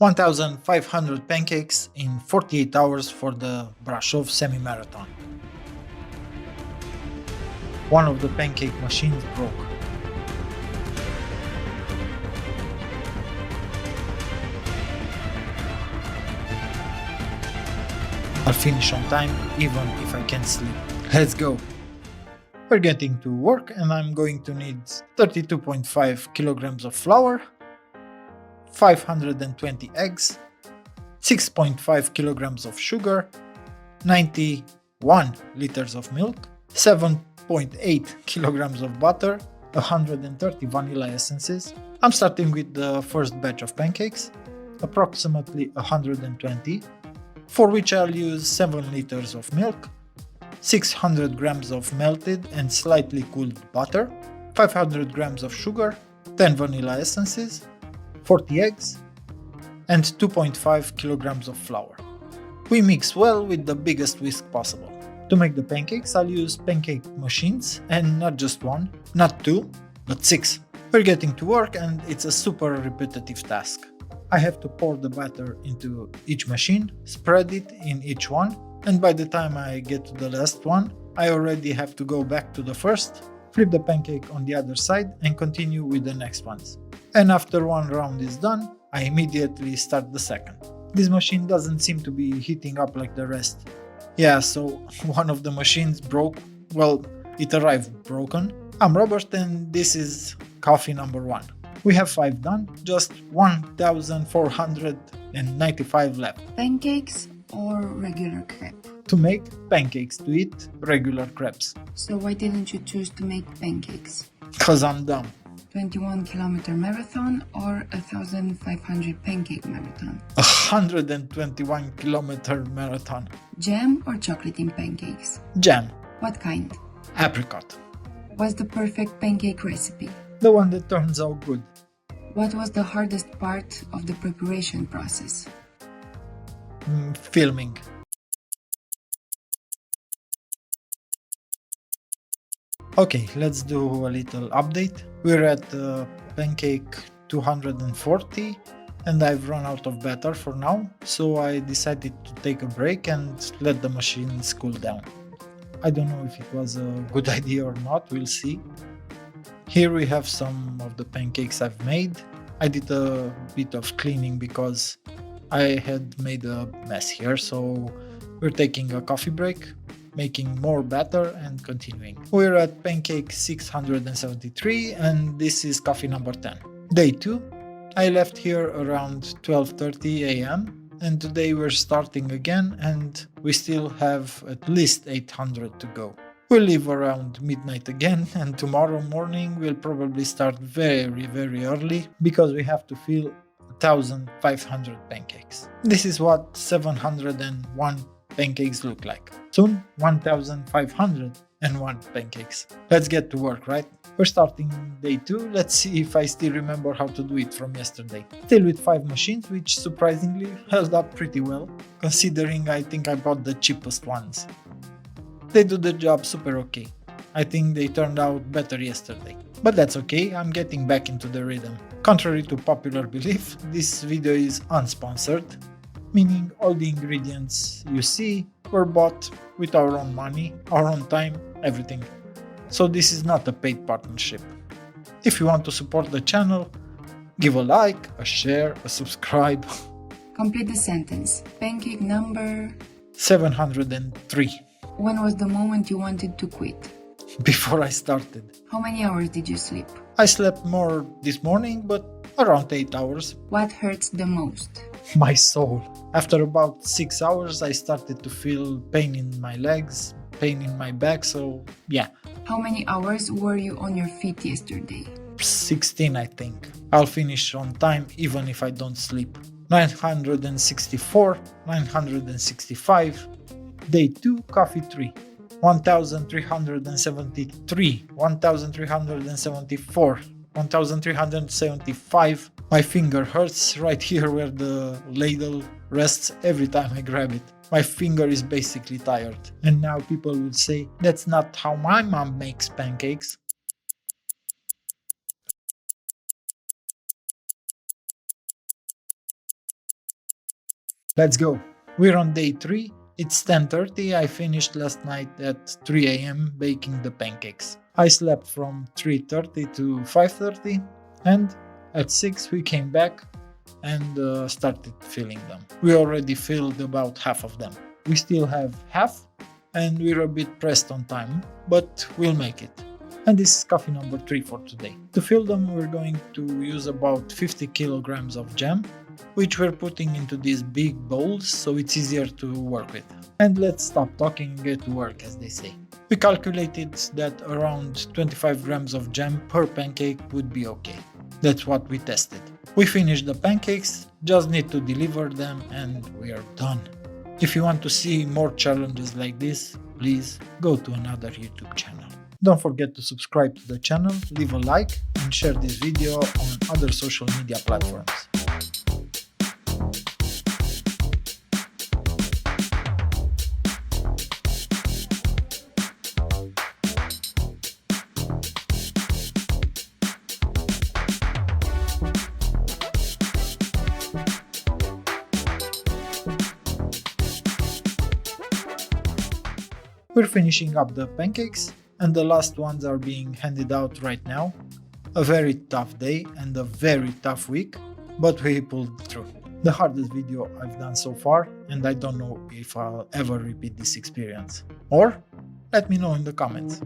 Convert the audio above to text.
1,500 pancakes in 48 hours for the Brasov Semimarathon. One of the pancake machines broke. I'll finish on time even if I can't sleep. Let's go! We're getting to work and I'm going to need 32.5 kilograms of flour, 520 eggs, 6.5 kilograms of sugar, 91 liters of milk, 7.8 kilograms of butter, 130 vanilla essences. I'm starting with the first batch of pancakes, approximately 120, for which I'll use 7 liters of milk, 600 grams of melted and slightly cooled butter, 500 grams of sugar, 10 vanilla essences, 40 eggs, and 2.5 kilograms of flour. We mix well with the biggest whisk possible. To make the pancakes, I'll use pancake machines, and not just one, not two, but 6. We're getting to work and it's a super repetitive task. I have to pour the batter into each machine, spread it in each one, and by the time I get to the last one, I already have to go back to the first, flip the pancake on the other side and continue with the next ones. And after one round is done, I immediately start the second. This machine doesn't seem to be heating up like the rest. Yeah, so one of the machines broke, well, it arrived broken. I'm Robert and this is coffee number 1. We have 5 done, just 1,495 left. Pancakes or regular crepe? To make pancakes, to eat regular crepes. So why didn't you choose to make pancakes? Cause I'm dumb. 21-kilometer marathon or 1,500 pancake marathon? 121-kilometer marathon. Jam or chocolate in pancakes? Jam. What kind? Apricot. What's the perfect pancake recipe? The one that turns out good. What was the hardest part of the preparation process? Filming. Okay, let's do a little update. We're at pancake 240 and I've run out of batter for now, so I decided to take a break and let the machines cool down. I don't know if it was a good idea or not, we'll see. Here we have some of the pancakes I've made. I did a bit of cleaning because I had made a mess here, so we're taking a coffee break, making more batter and continuing. We're at pancake 673 and this is coffee number 10. Day 2. I left here around 12:30 a.m. and today we're starting again and we still have at least 800 to go. We'll leave around midnight again and tomorrow morning we'll probably start very early because we have to fill 1,500 pancakes. This is what 701 pancakes look like. Soon 1,501 pancakes. Let's get to work, right? We're starting day 2. Let's see if I still remember how to do it from yesterday. Still with 5 machines, which surprisingly held up pretty well, considering I think I bought the cheapest ones. They do the job super okay. I think they turned out better yesterday. But that's okay, I'm getting back into the rhythm. Contrary to popular belief, this video is unsponsored, meaning all the ingredients you see were bought with our own money, our own time, everything. So this is not a paid partnership. If you want to support the channel, give a like, a share, a subscribe. Complete the sentence. Pancake number 703. When was the moment you wanted to quit? Before I started. How many hours did you sleep? I slept more this morning, but around 8 hours. What hurts the most? My soul. After about 6 hours, I started to feel pain in my legs, pain in my back, so yeah. How many hours were you on your feet yesterday? 16, I think. I'll finish on time even if I don't sleep. 964, 965. Day 2, coffee 3. 1,373, 1,374, 1,375. My finger hurts right here where the ladle rests every time I grab it. My finger is basically tired. And now people will say, that's not how my mom makes pancakes. Let's go! We're on day 3. It's 10:30. I finished last night at 3 a.m. baking the pancakes. I slept from 3:30 to 5:30, and at 6 we came back and started filling them. We already filled about half of them. We still have half, and we're a bit pressed on time, but we'll make it. And this is coffee number 3 for today. To fill them, we're going to use about 50 kilograms of jam, which we're putting into these big bowls so it's easier to work with. And let's stop talking and get to work, as they say. We calculated that around 25 grams of jam per pancake would be okay. That's what we tested. We finished the pancakes, just need to deliver them, and we are done. If you want to see more challenges like this, please go to another YouTube channel. Don't forget to subscribe to the channel, leave a like, and share this video on other social media platforms. We're finishing up the pancakes, and the last ones are being handed out right now. A very tough day and a very tough week, but we pulled through. The hardest video I've done so far, and I don't know if I'll ever repeat this experience. Or let me know in the comments.